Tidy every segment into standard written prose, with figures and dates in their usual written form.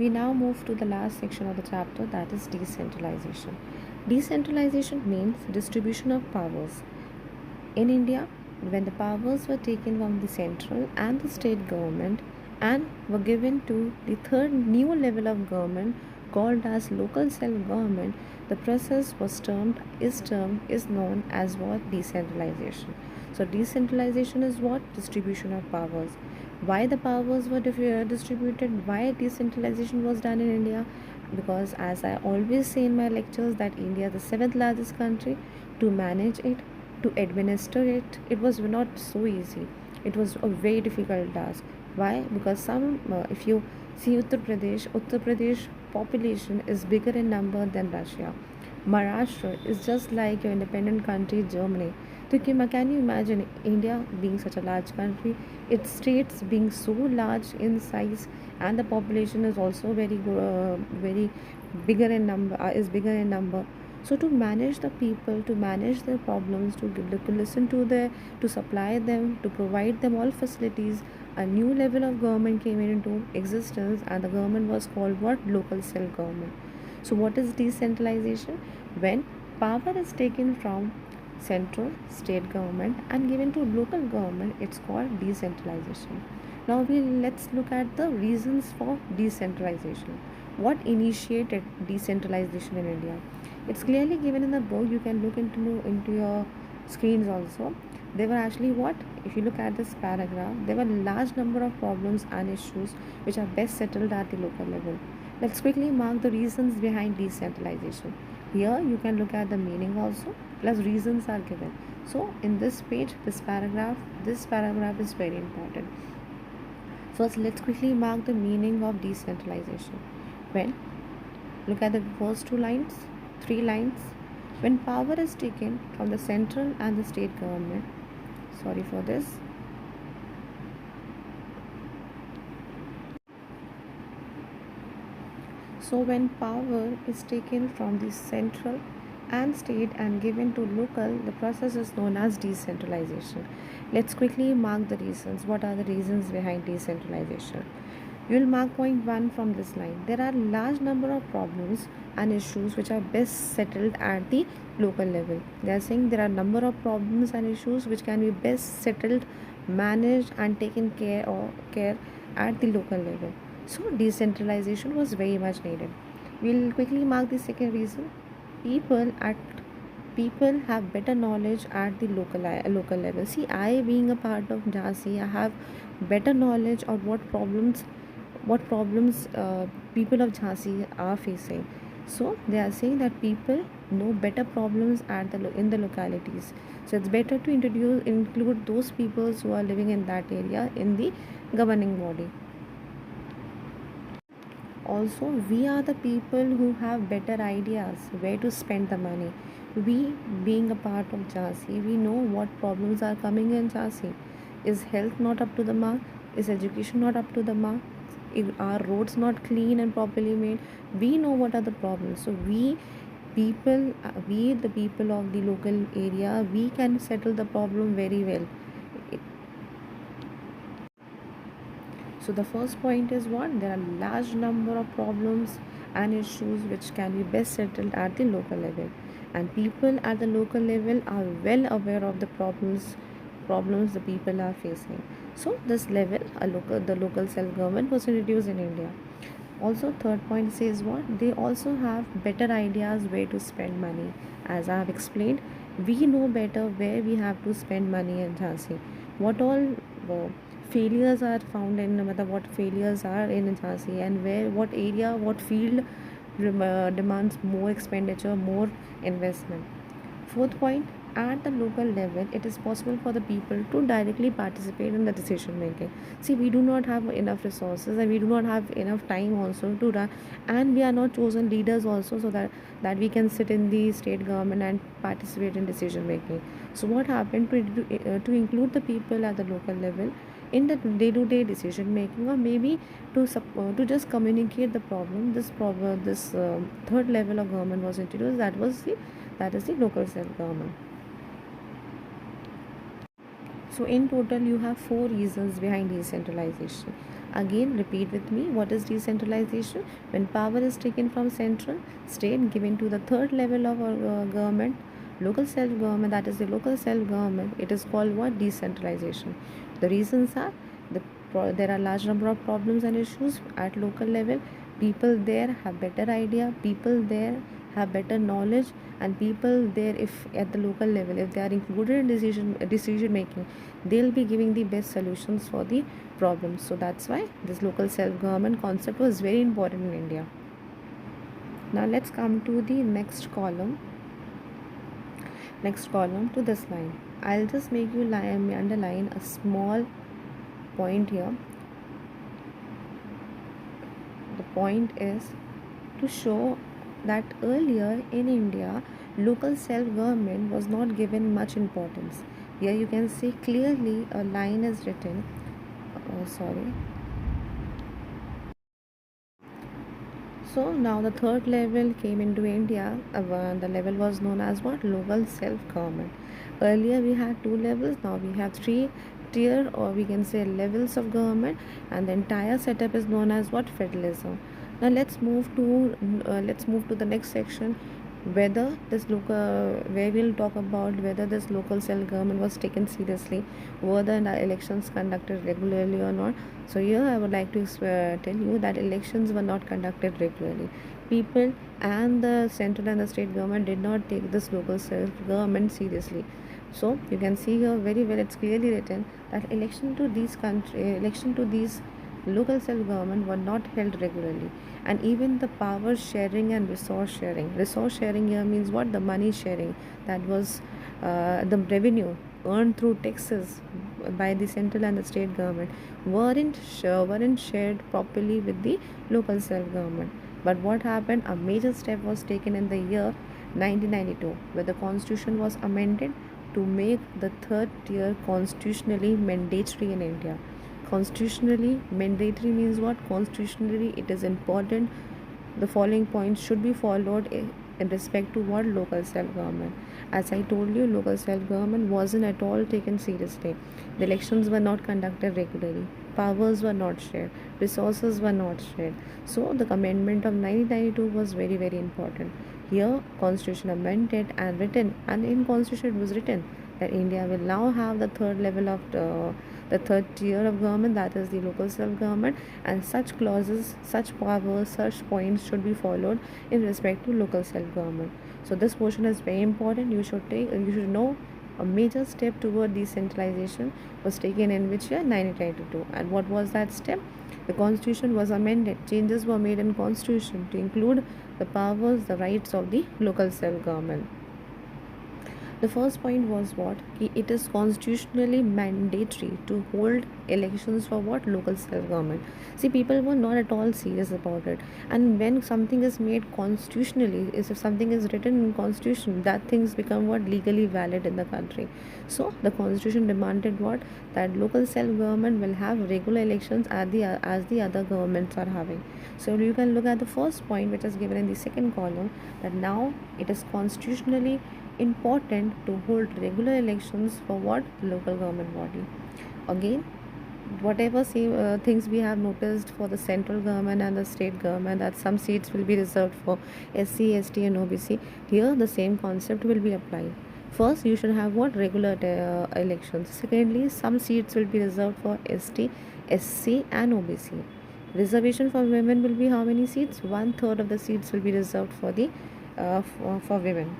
We now move to the last section of the chapter, that is decentralization. Decentralization means distribution of powers. In India, when the powers were taken from the central and the state government and were given to the third new level of government called as local self-government, the process is known as what? Decentralization. So decentralization is what? Distribution of powers. Why the powers were distributed? Why decentralization was done in India? Because as I always say in my lectures that India is the seventh largest country. To manage it, to administer it, it was not so easy. It was a very difficult task. Why? Because if you see Uttar Pradesh population is bigger in number than Russia. Maharashtra is just like your independent country Germany. So can you imagine India being such a large country, its states being so large in size, and the population is also very bigger in number, is bigger in number. So to manage the people, to manage their problems, to listen to to supply them, to provide them all facilities, a new level of government came into existence, and the government was called what? Local self government. So what is decentralization? When power is taken from central state government and given to local government, it's called decentralization. Now let's look at the reasons for decentralization. What initiated decentralization in India? It's clearly given in the book. You can look into your screens also. They were actually what? If you look at this paragraph, there were large number of problems and issues which are best settled at the local level. Let's quickly mark the reasons behind decentralization. Here you can look at the meaning also, plus reasons are given. So in this page, this paragraph is very important. First, let's quickly mark the meaning of decentralization. When look at the first three lines. When power is taken from the central and the state government, sorry for this. So when power is taken from the central and state and given to local, the process is known as decentralization. Let's quickly mark the reasons. What are the reasons behind decentralization? You will mark point 1 from this line. There are large number of problems and issues which are best settled at the local level. They are saying there are number of problems and issues which can be best settled, managed and taken care at the local level. So decentralization was very much needed. We'll quickly mark the second reason. People have better knowledge at the local level. See, I being a part of Jhansi, I have better knowledge of what problems people of Jhansi are facing. So they are saying that people know better problems at in the localities. So it's better to include those people who are living in that area in the governing body. Also, we are the people who have better ideas where to spend the money. We being a part of Jhansi, we know what problems are coming in Jhansi. Is health not up to the mark? Is education not up to the mark? If our roads not clean and properly made? We know what are the problems. So we the people of the local area, we can settle the problem very well. So the first point is what? There are large number of problems and issues which can be best settled at the local level, and people at the local level are well aware of the problems the people are facing. So this level, the local self government was introduced in India. Also, third point says what? They also have better ideas where to spend money. As I have explained, we know better where we have to spend money in Jhansi. What all failures are found in, what failures are in Jhansi, and what area, what field demands more expenditure, more investment. Fourth point, at the local level, it is possible for the people to directly participate in the decision making. See, we do not have enough resources and we do not have enough time also to run, and we are not chosen leaders also, so that we can sit in the state government and participate in decision making. So what happened to include the people at the local level in the day-to-day decision making, or maybe to just communicate the problem. This third level of government was introduced. That is the local self government. So in total, you have four reasons behind decentralization. Again, repeat with me, what is decentralization? When power is taken from central state given to the third level of government, local self government, that is the local self government, it is called what? Decentralization. The reasons are there are large number of problems and issues at local level. People there have better idea, people there have better knowledge, and people there, if at the local level, if they are included in decision making, they'll be giving the best solutions for the problems. So that's why this local self government concept was very important in India. Now let's come to the next column to this line. I'll just make you underline a small point here. The point is to show that earlier in India, local self government was not given much importance. Here you can see clearly a line is written. Sorry. So now the third level came into India. The level was known as what? Local self-government. Earlier we had two levels. Now we have three tier, or we can say levels of government, and the entire setup is known as what? Federalism. Now let's move to the next section, whether this local where we'll talk about whether this local self government was taken seriously, whether the elections conducted regularly or not. So here I would like to tell you that elections were not conducted regularly. People and the central and the state government did not take this local self government seriously. So you can see here very well, it's clearly written that election to these local self government were not held regularly. And even the power sharing and resource sharing here means what? The money sharing, that was the revenue earned through taxes by the central and the state government, weren't shared properly with the local self government. But what happened? A major step was taken in the year 1992, where the constitution was amended to make the third tier constitutionally mandatory in India. Constitutionally mandatory means what? Constitutionally it is important. The following points should be followed in respect to what? Local self government. As I told you, local self government wasn't at all taken seriously. The elections were not conducted regularly, powers were not shared, resources were not shared. So the amendment of 1992 was very, very important. Here constitution amended and written, and in constitution it was written that India will now have the third level of the third tier of government, that is the local self government, and such clauses, such powers, such points should be followed in respect to local self government. So this portion is very important. You should know a major step toward decentralization was taken in which year? 1992. And what was that step? The constitution was amended. Changes were made in constitution to include the powers, the rights of the local self government. The first point was what? It is constitutionally mandatory to hold elections for what? Local self government. See, people were not at all serious about it. And when something is made constitutionally, if something is written in constitution, that things become what? Legally valid in the country. So the constitution demanded what? That local self government will have regular elections as the other governments are having. So you can look at the first point, which is given in the second column, that now it is constitutionally important to hold regular elections for what? Local government body. Again, whatever things we have noticed for the central government and the state government, that some seats will be reserved for SC, ST and OBC, here the same concept will be applied. First, you should have what? Regular elections. Secondly, some seats will be reserved for ST, SC and OBC. Reservation for women will be how many seats? 1/3 of the seats will be reserved for the for women.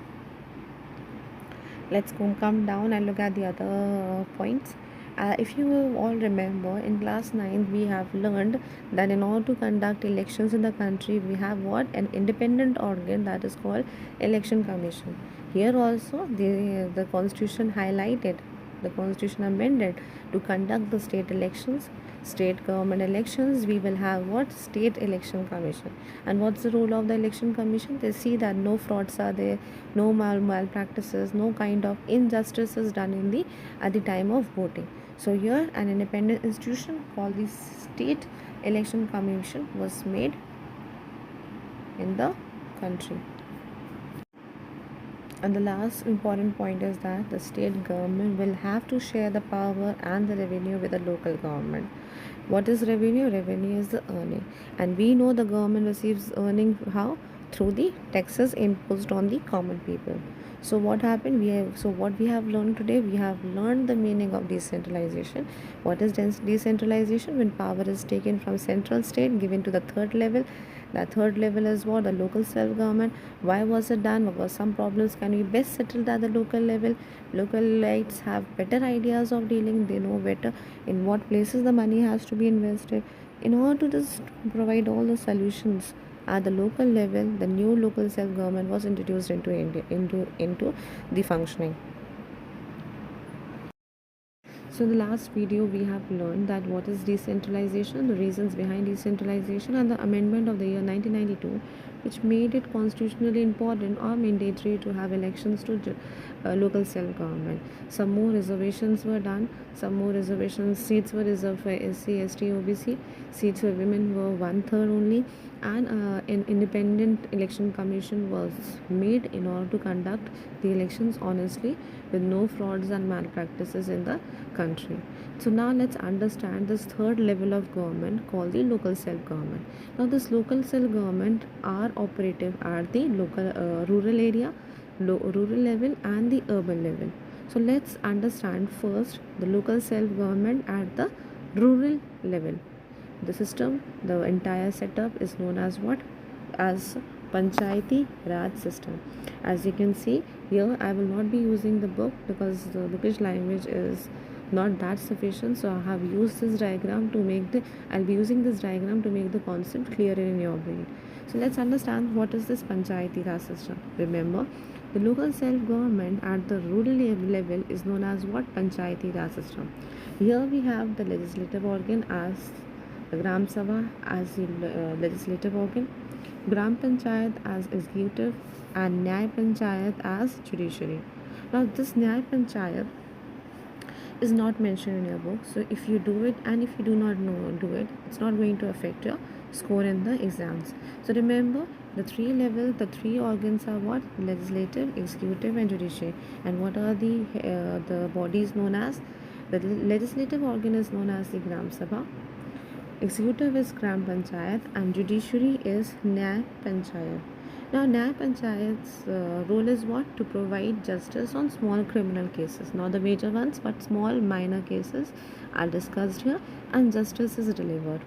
Let's come down and look at the other points. If you all remember, in class 9 we have learned that in order to conduct elections in the country, we have what? An independent organ, that is called election commission. Here also the constitution highlighted, the constitution amended to conduct the state government elections. We will have what? State election commission. And what's the role of the election commission? They see that no frauds are there, no malpractices, no kind of injustices done at the time of voting. So here an independent institution called the state election commission was made in the country. And the last important point is that the state government will have to share the power and the revenue with the local government. What is revenue? Revenue is the earning, and we know the government receives earning how? Through the taxes imposed on the common people. So what happened? What we have learned today, we have learned the meaning of decentralization. What is decentralization? When power is taken from central state given to the third level. The third level is what? The local self government. Why was it done? What was some problems can be best settled at the local level? Local lights have better ideas of dealing. They know better in what places the money has to be invested. In order to just provide all the solutions at the local level, the new local self government was introduced into India, into the functioning. So in the last video we have learned that what is decentralization, the reasons behind decentralization, and the amendment of the year 1992, which made it constitutionally important or mandatory to have elections to local self-government. Some more reservations were done. Some more reservations seats were reserved for SC, ST, OBC. Seats for women were 1/3 only, and an independent election commission was made in order to conduct the elections honestly with no frauds and malpractices in the country. So now let's understand this third level of government called the local self government. Now this local self government are operative at the local rural area, rural level and the urban level. So let's understand first the local self government at the rural level. The system, the entire setup is known as what? As Panchayati Raj system. As you can see here, I will not be using the book because the bookish language is not that sufficient, so I have used this diagram to make the I'll be using this diagram to make the concept clearer in your brain. So let's understand what is this Panchayati Raj system. Remember, the local self-government at the rural level is known as what? Panchayati Raj system. Here we have the legislative organ as the Gram Sabha as the legislative organ, Gram Panchayat as executive, and Nyay Panchayat as judiciary. Now this Nyay Panchayat is not mentioned in your book, so if you do it and if you do not know do it, it's not going to affect your score in the exams. So remember, the three organs are what? Legislative, executive and judiciary. And what are the bodies known as? The legislative organ is known as the Gram Sabha, executive is Gram Panchayat, and judiciary is Nyay Panchayat. Now, Nyay Panchayat's role is what? To provide justice on small criminal cases, not the major ones, but small minor cases are discussed here, and justice is delivered.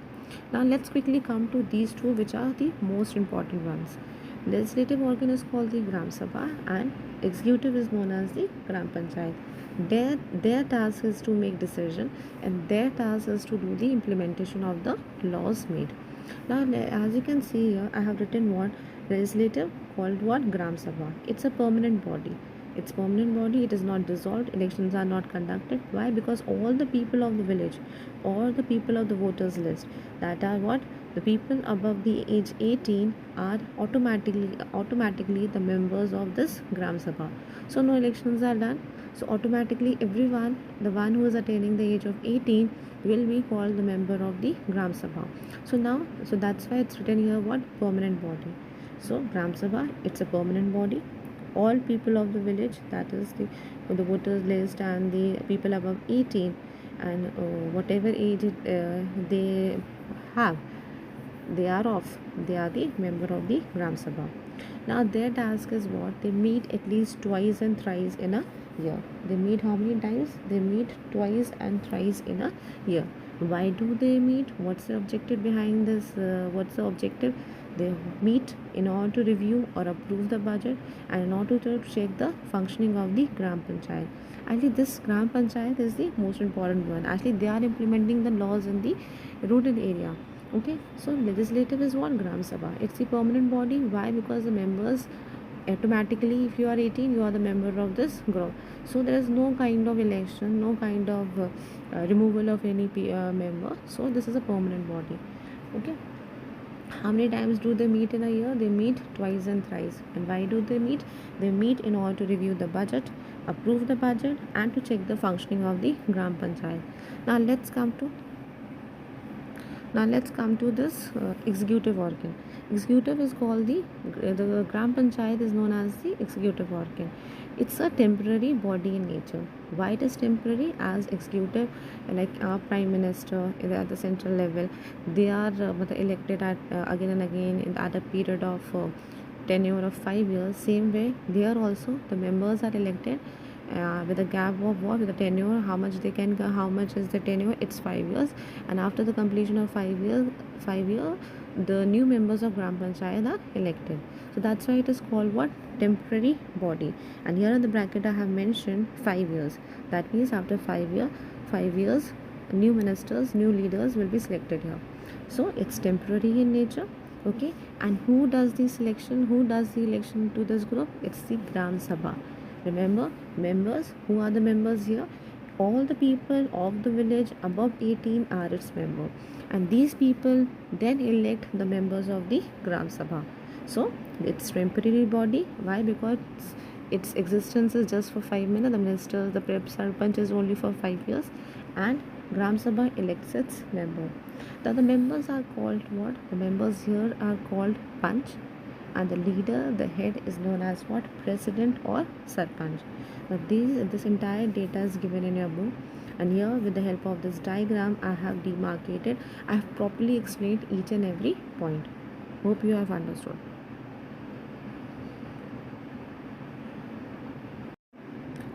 Now, let's quickly come to these two, which are the most important ones. Legislative organ is called the Gram Sabha, and executive is known as the Gram Panchayat. Their task is to make decision, and their task is to do the implementation of the laws made. Now, as you can see here, I have written what? Legislative called what? Gram Sabha. It's a permanent body. It's permanent body. It is not dissolved. Elections are not conducted. Why? Because all the people of the village, or the people of the voters list, that are what? The people above the age 18 are automatically the members of this Gram Sabha. So no elections are done. So automatically everyone, the one who is attaining the age of 18, will be called the member of the Gram Sabha. So that's why it's written here what? Permanent body. So Gram Sabha, it's a permanent body. All people of the village, that is the voters list, and the people above 18, and whatever age they have, they are of, they are the member of the Gram Sabha. Now their task is what? They meet at least twice and thrice in a year. They meet how many times? They meet twice and thrice in a year. Why do they meet? What's the objective behind this? What's the objective? They meet in order to review or approve the budget, and in order to check the functioning of the Gram Panchayat. Actually, this Gram Panchayat is the most important one. Actually, they are implementing the laws in the rural area. Okay, so legislative is what? Gram Sabha. It's the permanent body. Why? Because the members automatically, if you are 18, you are the member of this group. So there is no kind of election, no kind of removal of any member. So this is a permanent body. Okay. How many times do they meet in a year? They meet twice and thrice. And why do they meet? They meet in order to review the budget, approve the budget, and to check the functioning of the Gram Panchayat. Now let's come to Now let's come to this executive organ. Executive is called the Gram Panchayat is known as the executive organ. It's a temporary body in nature. Why it is temporary? As executive, like our prime minister at the central level, they are elected again and again at a period of tenure of 5 years. Same way, there also the members are elected with a gap of what, with the tenure, how much they can, how much is the tenure, it's 5 years, and after the completion of 5 years, 5 year, the new members of Gram Panchayat are elected. So that's why it is called what, temporary body. And here in the bracket I have mentioned 5 years. That means after 5 years, new ministers, new leaders will be selected here. So it's temporary in nature. Okay, and who does the selection, who does the election to this group? It's the Gram Sabha. Remember, members, who are the members here? All the people of the village above 18 are its member, and these people then elect the members of the Gram Sabha. So it's temporary body. Why? Because its existence is just for 5 minutes. The minister, the sarpanch is only for 5 years, and Gram Sabha elects its member. Now the members are called what? The members here are called Panch, and the leader, the head, is known as what? President or Sarpanch. Now this entire data is given in your book, and here with the help of this diagram I have demarcated, I have properly explained each and every point. Hope you have understood.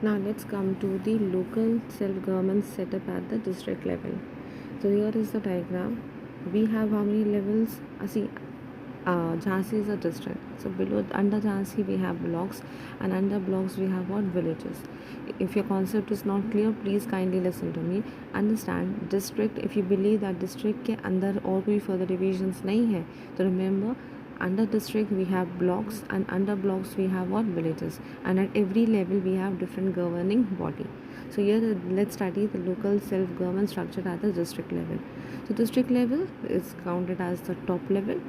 Now let's come to the local self-government setup at the district level. So here is the diagram. We have how many levels? Jhansi is a district. So below, under Jhansi we have blocks, and under blocks we have what? Villages. If your concept is not clear, please kindly listen to me. Understand, district, if you believe that district के अंदर और कोई further divisions नहीं है, तो remember, under district we have blocks, and under blocks we have what? Villages, and at every level we have different governing body. So here let's study the local self-government structure at the district level. So district level is counted as the top level.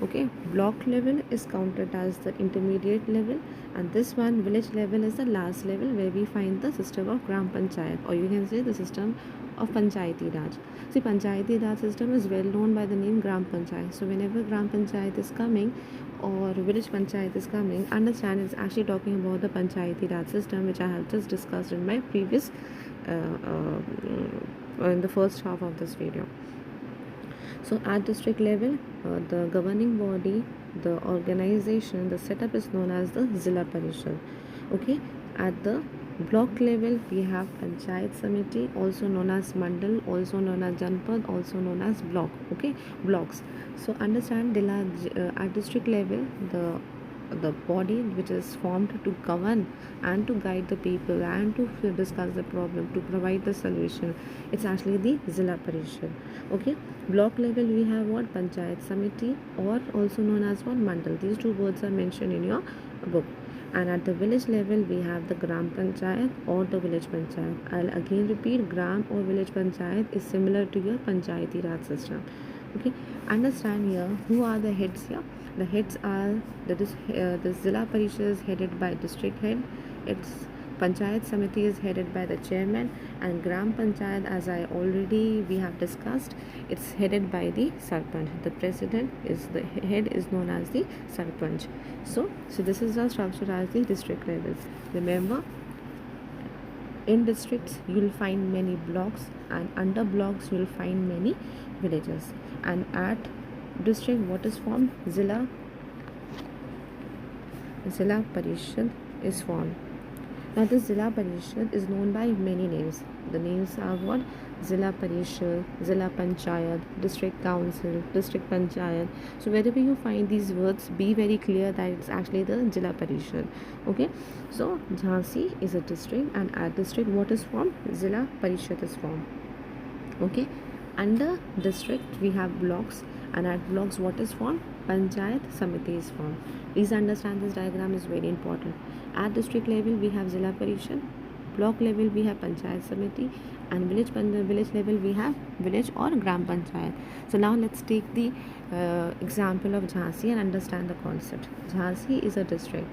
Okay, block level is counted as the intermediate level, and this one, village level, is the last level where we find the system of Gram Panchayat, or you can say the system of Panchayati Raj. See, Panchayati Raj system is well known by the name Gram Panchayat. So whenever Gram Panchayat is coming or village Panchayat is coming, understand it's actually talking about the Panchayati Raj system, which I have just discussed in my previous in the first half of this video. So at district level, the governing body, the organization, the setup is known as the Zilla Parishad. Okay, at the block level we have Panchayat Samiti, also known as Mandal, also known as Janpad, also known as block. Okay, blocks. So understand, at district level, the body which is formed to govern and to guide the people and to discuss the problem, to provide the solution, it's actually the Zilla Parishad. Okay, block level we have what? Panchayat Samiti, or also known as what? Mandal. These two words are mentioned in your book. And at the village level we have the Gram Panchayat or the village Panchayat. I'll again repeat, Gram or village Panchayat is similar to your Panchayati Raj system. Okay, understand here who are the heads here. The heads are the Zilla Parishad is headed by district head. Its Panchayat Samiti is headed by the chairman, and Gram Panchayat, as we have discussed, it's headed by the Sarpanch. The president is the head, is known as the Sarpanch. So this is the structure as the district levels. Remember, in districts you will find many blocks, and under blocks you will find many villages. And at district, what is formed? Zilla Parishad is formed. Now this Zilla Parishad is known by many names. The names are what? Zilla Parishad, Zilla Panchayat, District Council, District Panchayat. So wherever you find these words, be very clear that it's actually the Zilla Parishad. Okay, so Jhansi is a district, and at district what is formed? Zilla Parishad is formed. Okay, under district we have blocks, and at blocks what is formed? Panchayat Samiti is formed. Please understand, this diagram is very important. At district level we have Zilla Parishad, block level we have Panchayat Samiti, and village level we have village or Gram Panchayat. So now let's take the example of Jhansi and understand the concept. Jhansi is a district.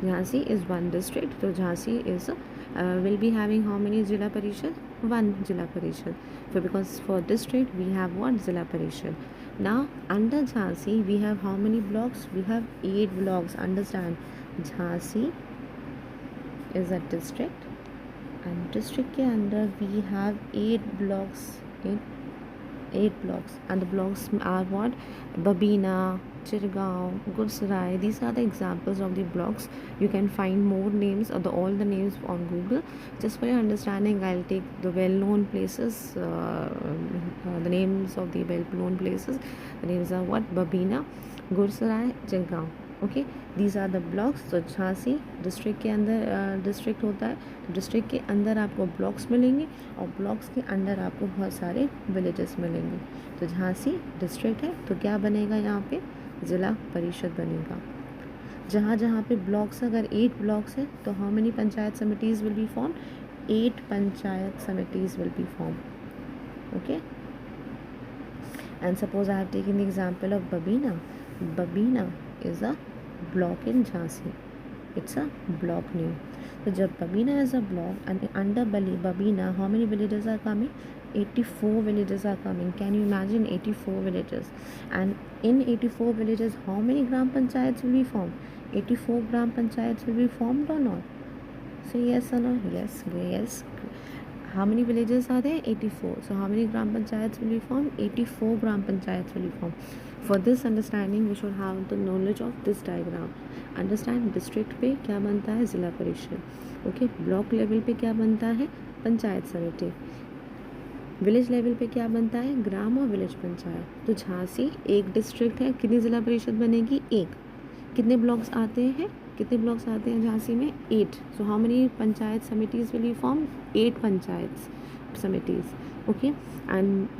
Jhansi is one district, so Jhansi is will be having how many Jila Parishad? One Jila Parishad. Because for district we have what? Jila Parishad. Now under Jhansi we have how many blocks? We have 8 blocks. Understand, Jhansi is a district, and district के अंदर we have 8 blocks. 8 blocks, and the blocks are what? Babina, Chirgaon, Gursarai. These are the examples of the blocks. You can find more names or all the names on Google. Just for your understanding, I'll take the well-known places, the names of the well-known places. The names are what? Babina, Gursarai, Chirgaon. Okay, these are the blocks. तो Jhansi district के अंदर district होता है, तो district के अंदर आपको blocks मिलेंगे और ब्लॉक्स के अंदर आपको बहुत सारे विलेजेस मिलेंगे. तो झांसी डिस्ट्रिक्ट है तो क्या बनेगा यहाँ पे? ज़िला परिषद बनेगा. जहाँ जहाँ पे ब्लॉक्स, अगर 8 ब्लॉक्स है तो how many panchayat samitis will be form? 8 panchayat samitis will be form. Okay, and suppose I have taken the example of Babina. Babina is a block in Jhansi. It's a block name. So जब Babina is a block and under Babina how many villages are coming? 84 villages are coming. Can you imagine 84 villages? And in 84 villages how many gram panchayats will be formed? 84 gram panchayats will be formed or not? Say yes or no? Yes, yes. How many villages are there? 84. So how many gram panchayats will be formed? 84 gram panchayats will be formed. For this understanding we should have the knowledge of this diagram. Understand, district पे क्या बनता है? ज़िला परिषद. Okay, block level पे क्या बनता है? पंचायत समिति. विलेज लेवल पे क्या बनता है? ग्राम और विलेज पंचायत. तो झांसी एक डिस्ट्रिक्ट है, कितनी ज़िला परिषद बनेगी? 1. कितने ब्लॉक्स आते हैं? कितने ब्लॉक्स आते हैं झांसी में? 8. So how many panchayat samitis will be form? 8 panchayat samitis. Okay, and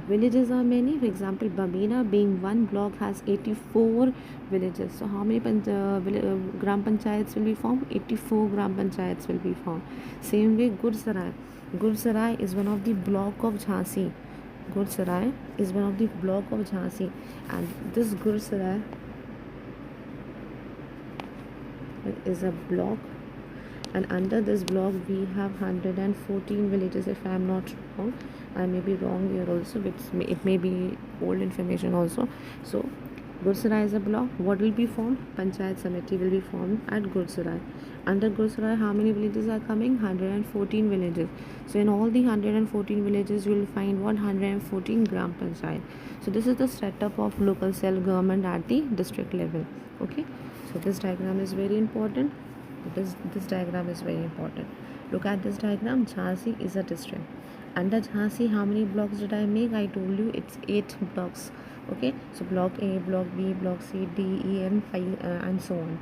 villages are many. For example, Babina being one block has 84 villages. So how many gram panchayats will be formed? 84 gram panchayats will be formed. Same way Gursarai. Gursarai is one of the block of Jhansi. Gursarai is one of the block of Jhansi, and this Gursarai is a block, and under this block we have 114 villages, if I am not wrong. I may be wrong here also, it may be old information also. So Gursarai is a block. What will be formed? Panchayat Samiti will be formed at Gursarai. Under Gursarai how many villages are coming? 114 villages. So in all the 114 villages you will find 114 gram panchayat. So this is the setup of local self-government at the district level. Okay, so this diagram is very important. This diagram is very important. Look at this diagram. Jhansi is a district. Under Jhansi how many blocks did I make? I told you it's 8 blocks. Okay, so block A, block B, block C, D, E, and 5 and so on.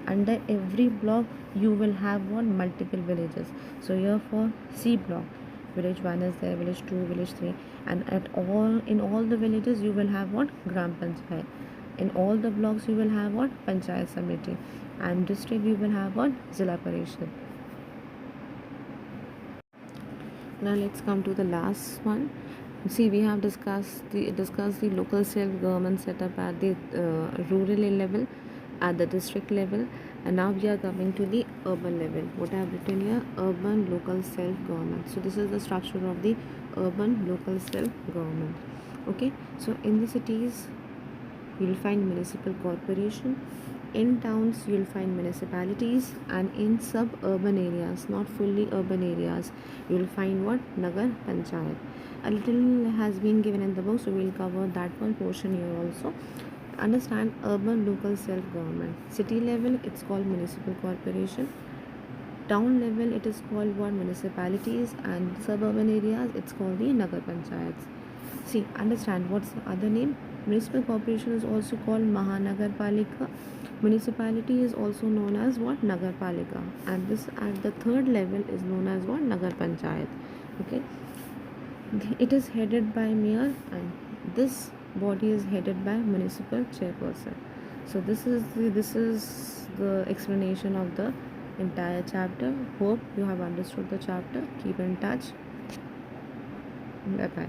Under every block you will have multiple villages. So here for C block, village 1 is there, village 2, village 3, and in all the villages you will have gram panchayat. In all the blocks you will have panchayat samiti, and district you will have Zila Parishad. Now let's come to the last one. See, we have discussed the local self-government setup at the rural level, at the district level, and now we are coming to the urban level. What I have written here, urban local self-government. So this is the structure of the urban local self-government. Okay, so in the cities you will find municipal corporation. In towns you will find municipalities, and in suburban areas, not fully urban areas, you will find Nagar Panchayat. A little has been given in the book, so we will cover that one portion here also. Understand urban local self-government. City level it's called municipal corporation. Town level it is called municipalities, and suburban areas it's called the Nagar Panchayats. See, understand what's the other name? Municipal corporation is also called Mahanagar Palika. Municipality is also known as Nagar Palika, and this at the third level is known as Nagar Panchayat. Okay, it is headed by mayor, and this body is headed by municipal chairperson. So this is the explanation of the entire chapter. Hope you have understood the chapter. Keep in touch. Bye bye.